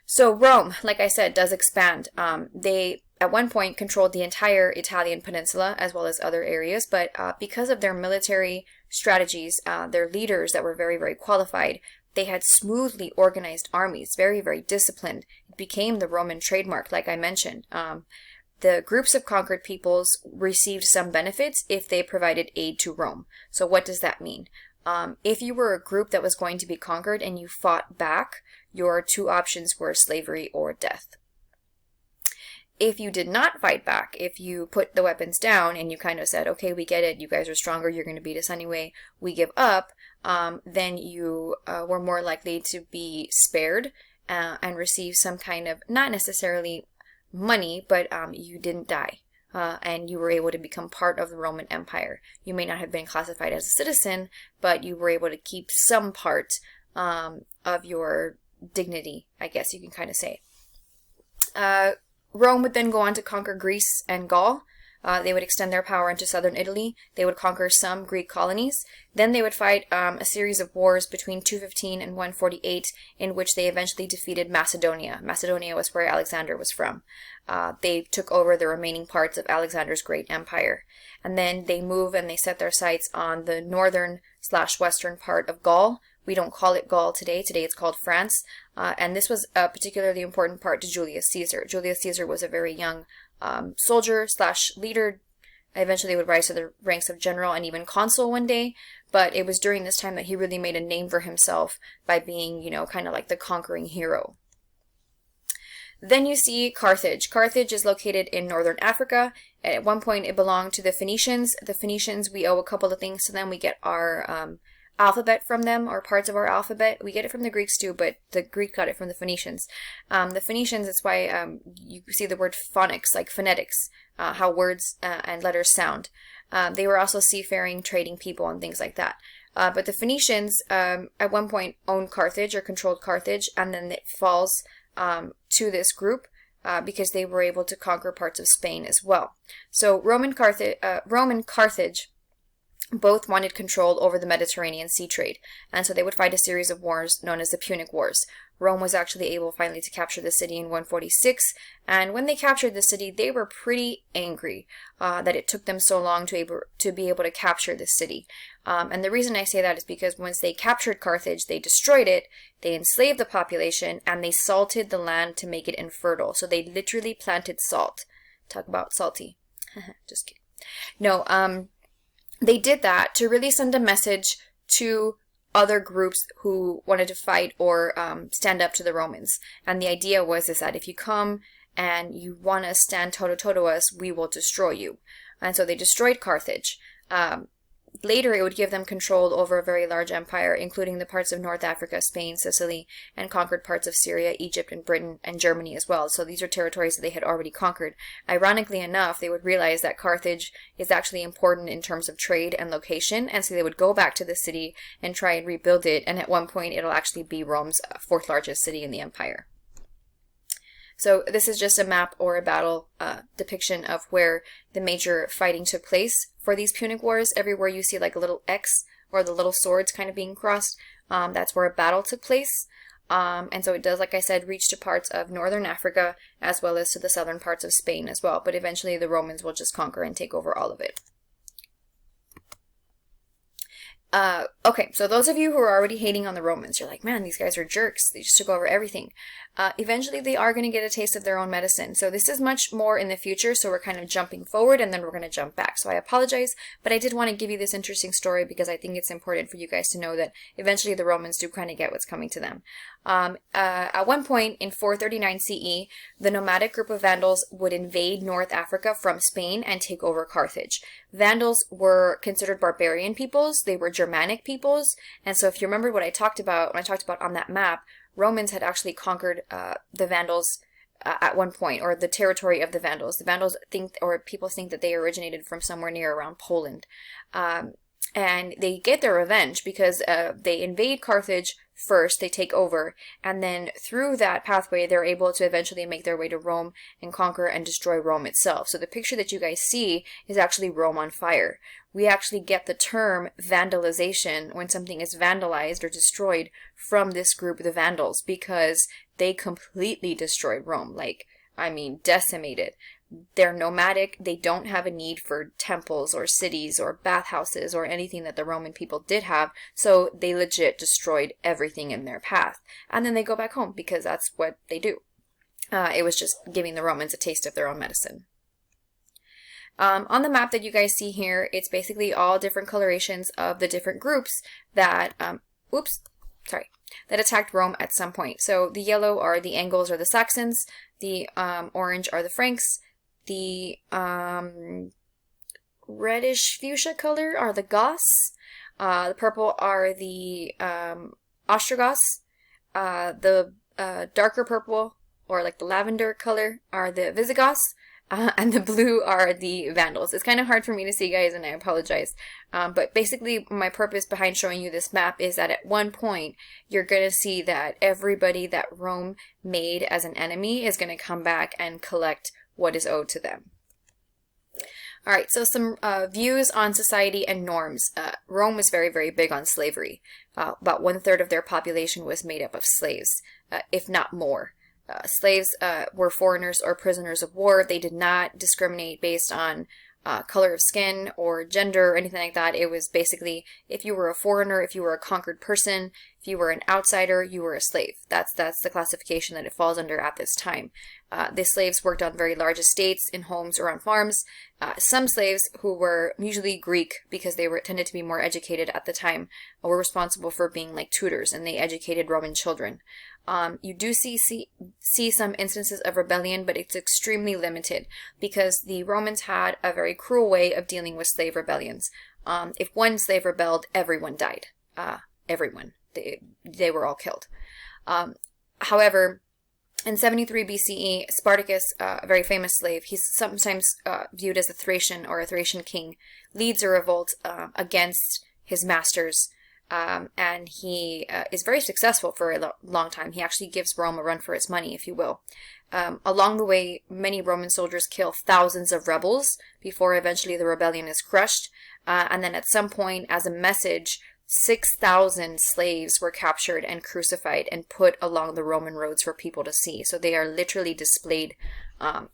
So Rome, like I said, does expand. They, at one point, controlled the entire Italian peninsula as well as other areas, but because of their military strategies, their leaders that were very qualified, they had smoothly organized armies, very disciplined. It became the Roman trademark, like I mentioned. The groups of conquered peoples received some benefits if they provided aid to Rome. So what does that mean? If you were a group that was going to be conquered and you fought back, your two options were slavery or death. If you did not fight back, if you put the weapons down and you kind of said, okay, we get it, you guys are stronger, you're going to beat us anyway, we give up, then you were more likely to be spared and receive some kind of, not necessarily money, but you didn't die. And you were able to become part of the Roman Empire. You may not have been classified as a citizen, but you were able to keep some part of your dignity, I guess you can kind of say. Rome would then go on to conquer Greece and Gaul. They would extend their power into southern Italy. They would conquer some Greek colonies. Then they would fight a series of wars between 215 and 148 in which they eventually defeated Macedonia. Macedonia was where Alexander was from. They took over the remaining parts of Alexander's great empire. And then they move and they set their sights on the northern/western part of Gaul. We don't call it Gaul today. Today it's called France. And this was a particularly important part to Julius Caesar. Julius Caesar was a very young soldier/leader. Eventually would rise to the ranks of general and even consul one day. But it was during this time that he really made a name for himself by being, kind of like the conquering hero. Then you see Carthage. Carthage is located in northern Africa. At one point it belonged to the Phoenicians. The Phoenicians, we owe a couple of things to them. We get our alphabet from them, or parts of our alphabet. We get it from the Greeks too, but the Greek got it from the Phoenicians. The Phoenicians, that's why you see the word phonics, like phonetics, how words and letters sound. They were also seafaring, trading people, and things like that. But the Phoenicians at one point owned Carthage or controlled Carthage, and then it falls to this group because they were able to conquer parts of Spain as well. So Roman Carthage both wanted control over the Mediterranean sea trade, and so they would fight a series of wars known as the Punic Wars. Rome was actually able finally to capture the city in 146, and when they captured the city, they were pretty angry that it took them so long to be able to capture the city. And the reason I say that is because once they captured Carthage, they destroyed it, they enslaved the population, and they salted the land to make it infertile. So they literally planted salt. Talk about salty. Just kidding. No, they did that to really send a message to other groups who wanted to fight or stand up to the Romans. And the idea was that if you come and you want to stand toe-to-toe to us, we will destroy you. And so they destroyed Carthage. Later, it would give them control over a very large empire, including the parts of North Africa, Spain, Sicily, and conquered parts of Syria, Egypt, and Britain, and Germany as well. So these are territories that they had already conquered. Ironically enough, they would realize that Carthage is actually important in terms of trade and location, and so they would go back to the city and try and rebuild it, and at one point, it'll actually be Rome's fourth largest city in the empire. So this is just a map or a battle depiction of where the major fighting took place for these Punic Wars. Everywhere you see like a little X or the little swords kind of being crossed, that's where a battle took place. And so it does, like I said, reach to parts of northern Africa as well as to the southern parts of Spain as well. But eventually the Romans will just conquer and take over all of it. Okay, so those of you who are already hating on the Romans, you're like, man, these guys are jerks. They just took over everything. Eventually, they are going to get a taste of their own medicine. So this is much more in the future, so we're kind of jumping forward, and then we're going to jump back. So I apologize, but I did want to give you this interesting story because I think it's important for you guys to know that eventually the Romans do kind of get what's coming to them. At one point in 439 CE, the nomadic group of Vandals would invade North Africa from Spain and take over Carthage. Vandals were considered barbarian peoples. They were Germanic peoples. And so if you remember what I talked about, when I talked about on that map, Romans had actually conquered the Vandals at one point, or the territory of the Vandals. The Vandals think, or people think, that they originated from somewhere near around Poland. And they get their revenge because they invade Carthage first, they take over, and then through that pathway, they're able to eventually make their way to Rome and conquer and destroy Rome itself. So the picture that you guys see is actually Rome on fire. We actually get the term vandalization when something is vandalized or destroyed from this group, the Vandals, because they completely destroyed Rome. Like, I mean, decimated. They're nomadic. They don't have a need for temples or cities or bathhouses or anything that the Roman people did have. So they legit destroyed everything in their path. And then they go back home because that's what they do. It was just giving the Romans a taste of their own medicine. On the map that you guys see here, it's basically all different colorations of the different groups that, that attacked Rome at some point. So the yellow are the Angles or the Saxons. The orange are the Franks. The reddish fuchsia color are the Goths. The purple are the Ostrogoths. The darker purple, or like the lavender color, are the Visigoths. And the blue are the Vandals. It's kind of hard for me to see, guys, and I apologize. But basically, my purpose behind showing you this map is that at one point, you're going to see that everybody that Rome made as an enemy is going to come back and collect what is owed to them. All right, so some views on society and norms. Rome was very, very big on slavery. About 1/3 of their population was made up of slaves, if not more. Slaves were foreigners or prisoners of war. They did not discriminate based on color of skin or gender or anything like that. It was basically, if you were a foreigner, if you were a conquered person, if you were an outsider, you were a slave. That's the classification that it falls under at this time. The slaves worked on very large estates, in homes or on farms. Some slaves, who were usually Greek because they tended to be more educated at the time, were responsible for being like tutors, and they educated Roman children. You do see some instances of rebellion, but it's extremely limited because the Romans had a very cruel way of dealing with slave rebellions. If one slave rebelled, everyone died. Everyone. They were all killed. However, in 73 BCE, Spartacus, a very famous slave, he's sometimes viewed as a Thracian or a Thracian king, leads a revolt against his masters. And he is very successful for a long time. He actually gives Rome a run for its money, if you will. Along the way, many Roman soldiers kill thousands of rebels before eventually the rebellion is crushed. And then at some point, as a message, 6,000 slaves were captured and crucified and put along the Roman roads for people to see. So they are literally displayed,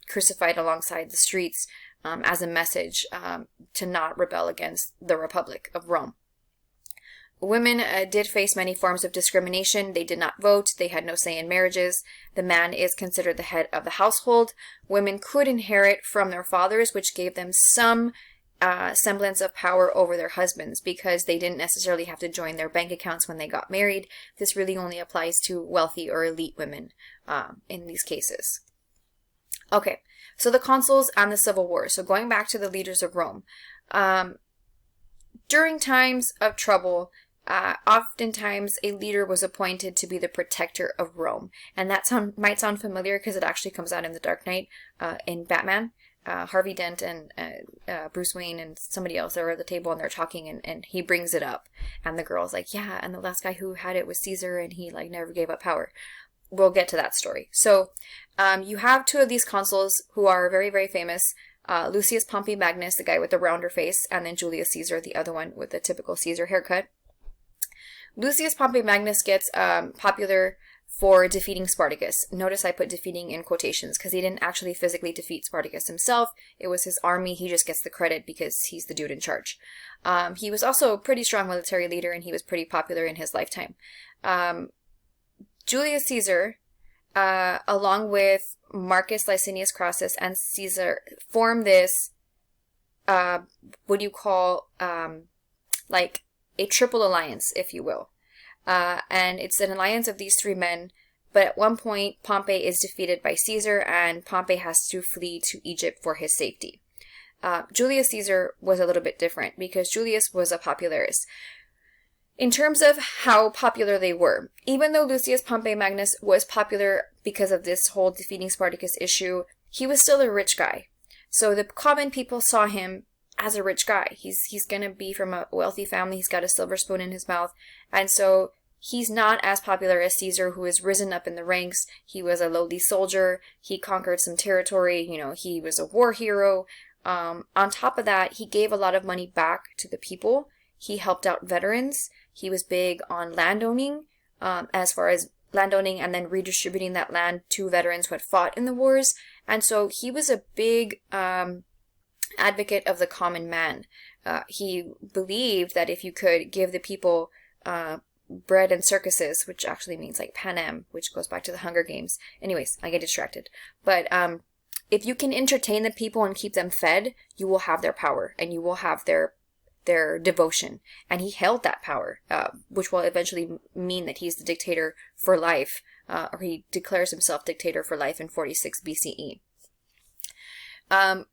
crucified alongside the streets as a message to not rebel against the Republic of Rome. Women did face many forms of discrimination. They did not vote. They had no say in marriages. The man is considered the head of the household. Women could inherit from their fathers, which gave them some semblance of power over their husbands because they didn't necessarily have to join their bank accounts when they got married. This really only applies to wealthy or elite women in these cases. Okay, so the consuls and the civil war. So going back to the leaders of Rome. During times of trouble, oftentimes a leader was appointed to be the protector of Rome. And that might sound familiar because it actually comes out in The Dark Knight in Batman. Harvey Dent and Bruce Wayne and somebody else are at the table and they're talking and he brings it up. And the girl's like, yeah, and the last guy who had it was Caesar and he like never gave up power. We'll get to that story. So you have two of these consuls who are very, very famous. Lucius Pompey Magnus, the guy with the rounder face, and then Julius Caesar, the other one with the typical Caesar haircut. Lucius Pompey Magnus gets popular for defeating Spartacus. Notice I put defeating in quotations because he didn't actually physically defeat Spartacus himself. It was his army. He just gets the credit because he's the dude in charge. He was also a pretty strong military leader and he was pretty popular in his lifetime. Julius Caesar, along with Marcus Licinius Crassus and Caesar, form this, what do you call, like a triple alliance, if you will. And it's an alliance of these three men, but at one point Pompey is defeated by Caesar and Pompey has to flee to Egypt for his safety. Julius Caesar was a little bit different because Julius was a popularis. In terms of how popular they were, even though Lucius Pompey Magnus was popular because of this whole defeating Spartacus issue, he was still a rich guy. So the common people saw him as a rich guy. He's going to be from a wealthy family. He's got a silver spoon in his mouth. And so he's not as popular as Caesar, who has risen up in the ranks. He was a lowly soldier. He conquered some territory. You know, he was a war hero. On top of that, he gave a lot of money back to the people. He helped out veterans. He was big on landowning, as far as landowning and then redistributing that land to veterans who had fought in the wars. And so he was a big advocate of the common man. He believed that if you could give the people bread and circuses, which actually means like Panem, which goes back to the Hunger Games. Anyways, I get distracted. But if you can entertain the people and keep them fed, you will have their power and you will have their devotion. And he held that power, which will eventually mean that he's the dictator for life, or he declares himself dictator for life in 46 BCE. I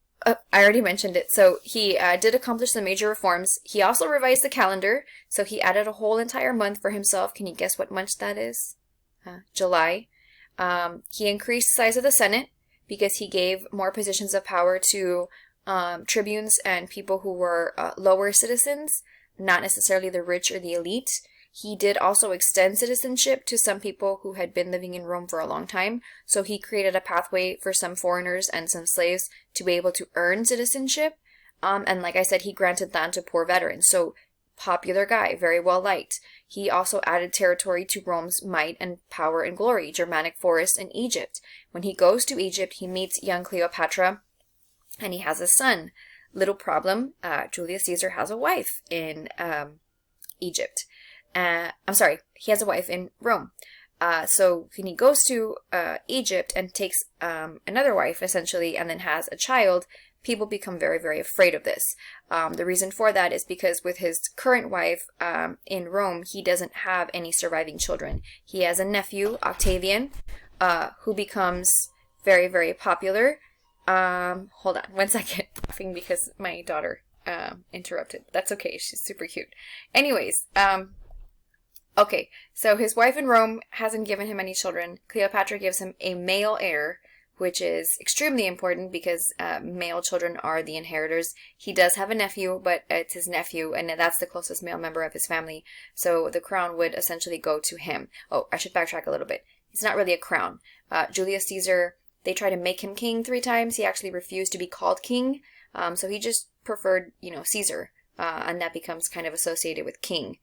already mentioned it. So he did accomplish some major reforms. He also revised the calendar. So he added a whole entire month for himself. Can you guess what month that is? July. He increased the size of the Senate because he gave more positions of power to tribunes and people who were lower citizens, not necessarily the rich or the elite. He did also extend citizenship to some people who had been living in Rome for a long time. So he created a pathway for some foreigners and some slaves to be able to earn citizenship. And like I said, he granted land to poor veterans. So popular guy, very well liked. He also added territory to Rome's might and power and glory, Germanic forests in Egypt. When he goes to Egypt, he meets young Cleopatra and he has a son. Little problem, Julius Caesar has a wife in Egypt. He has a wife in Rome. So when he goes to Egypt and takes another wife, essentially, and then has a child, people become very, very afraid of this. The reason for that is because with his current wife in Rome, he doesn't have any surviving children. He has a nephew, Octavian, who becomes very, very popular. Hold on one second, laughing because my daughter interrupted. That's okay. She's super cute. Anyways, okay, so his wife in Rome hasn't given him any children. Cleopatra gives him a male heir, which is extremely important because male children are the inheritors. He does have a nephew, but it's his nephew, and that's the closest male member of his family. So the crown would essentially go to him. Oh, I should backtrack a little bit. It's not really a crown. Julius Caesar, they tried to make him king 3 times. He actually refused to be called king. So he just preferred, Caesar. And that becomes kind of associated with king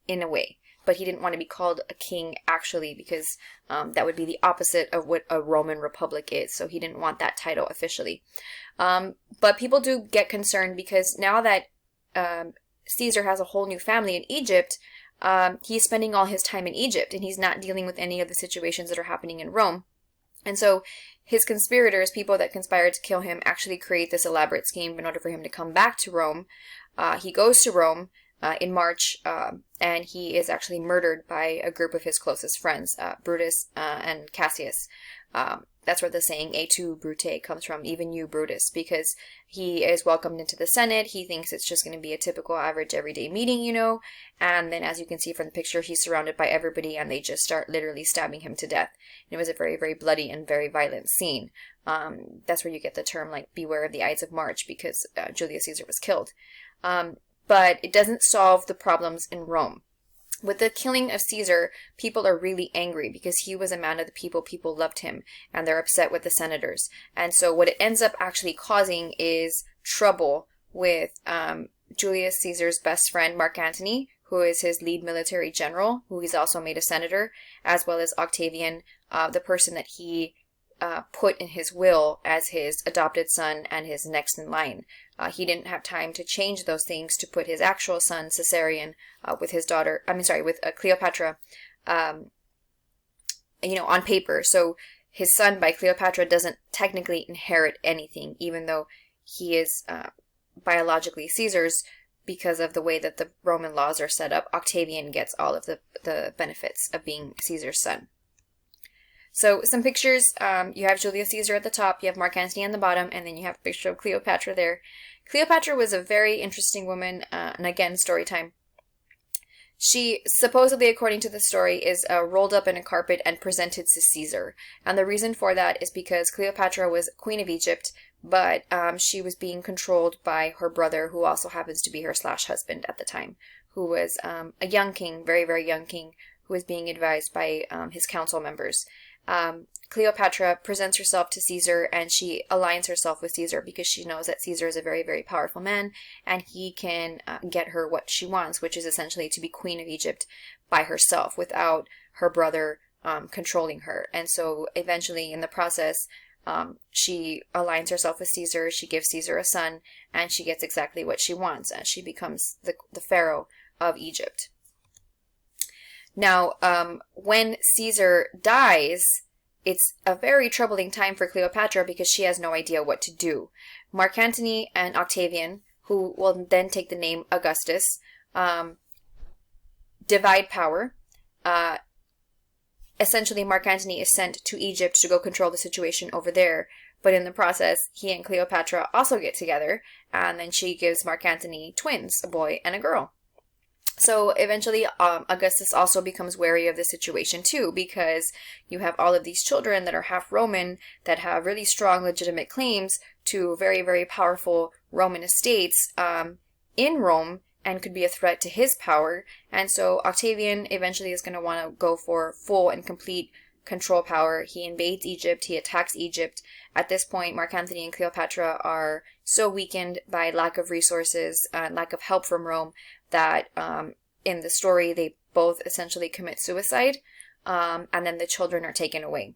in a way. But he didn't want to be called a king actually because that would be the opposite of what a Roman republic is. So he didn't want that title officially. But people do get concerned because now that Caesar has a whole new family in Egypt, he's spending all his time in Egypt and he's not dealing with any of the situations that are happening in Rome. And so his conspirators, people that conspired to kill him, actually create this elaborate scheme in order for him to come back to Rome. He goes to Rome in March, and he is actually murdered by a group of his closest friends, Brutus and Cassius. That's where the saying, "Et tu, Brute," comes from, even you, Brutus, because he is welcomed into the Senate. He thinks it's just going to be a typical average everyday meeting, and then as you can see from the picture, he's surrounded by everybody, and they just start literally stabbing him to death. And it was a very, very bloody and very violent scene. That's where you get the term, like, beware of the Ides of March, because Julius Caesar was killed. But it doesn't solve the problems in Rome. With the killing of Caesar, people are really angry because he was a man of the people. People loved him, and they're upset with the senators. And so what it ends up actually causing is trouble with Julius Caesar's best friend, Mark Antony, who is his lead military general, who he's also made a senator, as well as Octavian, the person that he put in his will as his adopted son and his next in line. He didn't have time to change those things to put his actual son, Caesarion, with his daughter, with Cleopatra, on paper. So his son by Cleopatra doesn't technically inherit anything, even though he is biologically Caesar's, because of the way that the Roman laws are set up. Octavian gets all of the benefits of being Caesar's son. So some pictures, you have Julius Caesar at the top, you have Mark Antony on the bottom, and then you have a picture of Cleopatra there. Cleopatra was a very interesting woman, and again, story time. She supposedly, according to the story, is rolled up in a carpet and presented to Caesar. And the reason for that is because Cleopatra was queen of Egypt, but she was being controlled by her brother, who also happens to be her husband at the time, who was a young king, very, very young king, who was being advised by his council members. Cleopatra presents herself to Caesar, and she aligns herself with Caesar because she knows that Caesar is a very, very powerful man, and he can get her what she wants, which is essentially to be queen of Egypt by herself without her brother controlling her. And so eventually in the process, she aligns herself with Caesar, she gives Caesar a son, and she gets exactly what she wants, and she becomes the pharaoh of Egypt. Now, when Caesar dies, it's a very troubling time for Cleopatra because she has no idea what to do. Mark Antony and Octavian, who will then take the name Augustus, divide power. Essentially, Mark Antony is sent to Egypt to go control the situation over there. But in the process, he and Cleopatra also get together, and then she gives Mark Antony twins, a boy and a girl. So eventually, Augustus also becomes wary of the situation too, because you have all of these children that are half Roman that have really strong legitimate claims to very, very powerful Roman estates in Rome and could be a threat to his power. And so Octavian eventually is going to want to go for full and complete control power. He invades Egypt. He attacks Egypt. At this point, Mark Antony and Cleopatra are so weakened by lack of resources, lack of help from Rome, that in the story they both essentially commit suicide, and then the children are taken away.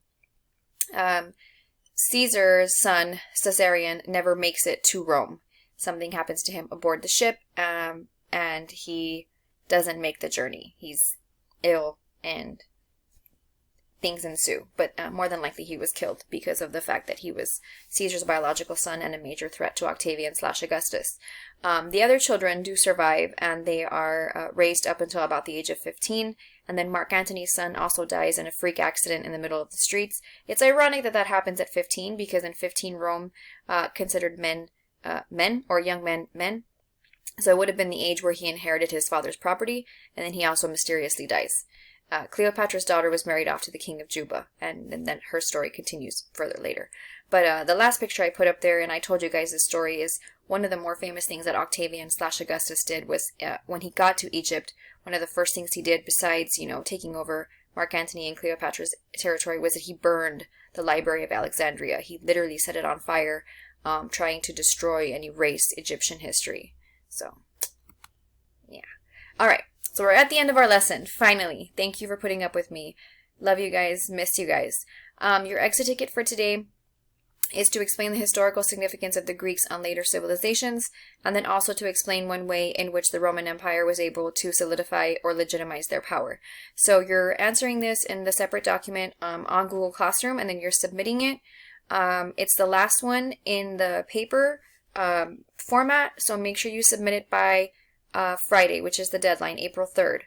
Caesar's son, Caesarion, never makes it to Rome. Something happens to him aboard the ship, and he doesn't make the journey. He's ill, and things ensue. But more than likely he was killed because of the fact that he was Caesar's biological son and a major threat to Octavian/Augustus. The other children do survive, and they are raised up until about the age of 15. And then Mark Antony's son also dies in a freak accident in the middle of the streets. It's ironic that that happens at 15, because in 15 Rome considered men or young men men. So it would have been the age where he inherited his father's property, and then he also mysteriously dies. Cleopatra's daughter was married off to the king of Juba, and then her story continues further later. But the last picture I put up there, and I told you guys this story, is one of the more famous things that Octavian/Augustus did was when he got to Egypt, one of the first things he did besides, taking over Mark Antony and Cleopatra's territory was that he burned the Library of Alexandria. He literally set it on fire, trying to destroy and erase Egyptian history. So, yeah. All right. So we're at the end of our lesson, finally. Thank you for putting up with me. Love you guys. Miss you guys. Your exit ticket for today is to explain the historical significance of the Greeks on later civilizations, and then also to explain one way in which the Roman Empire was able to solidify or legitimize their power. So you're answering this in the separate document on Google Classroom, and then you're submitting it. It's the last one in the paper format, so make sure you submit it by Friday, which is the deadline, April 3rd,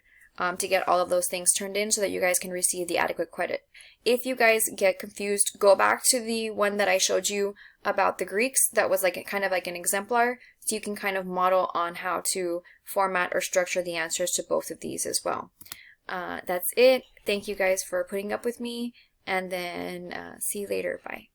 to get all of those things turned in so that you guys can receive the adequate credit. If you guys get confused, go back to the one that I showed you about the Greeks. That was kind of like an exemplar, so you can kind of model on how to format or structure the answers to both of these as well. That's it. Thank you guys for putting up with me, and then see you later. Bye.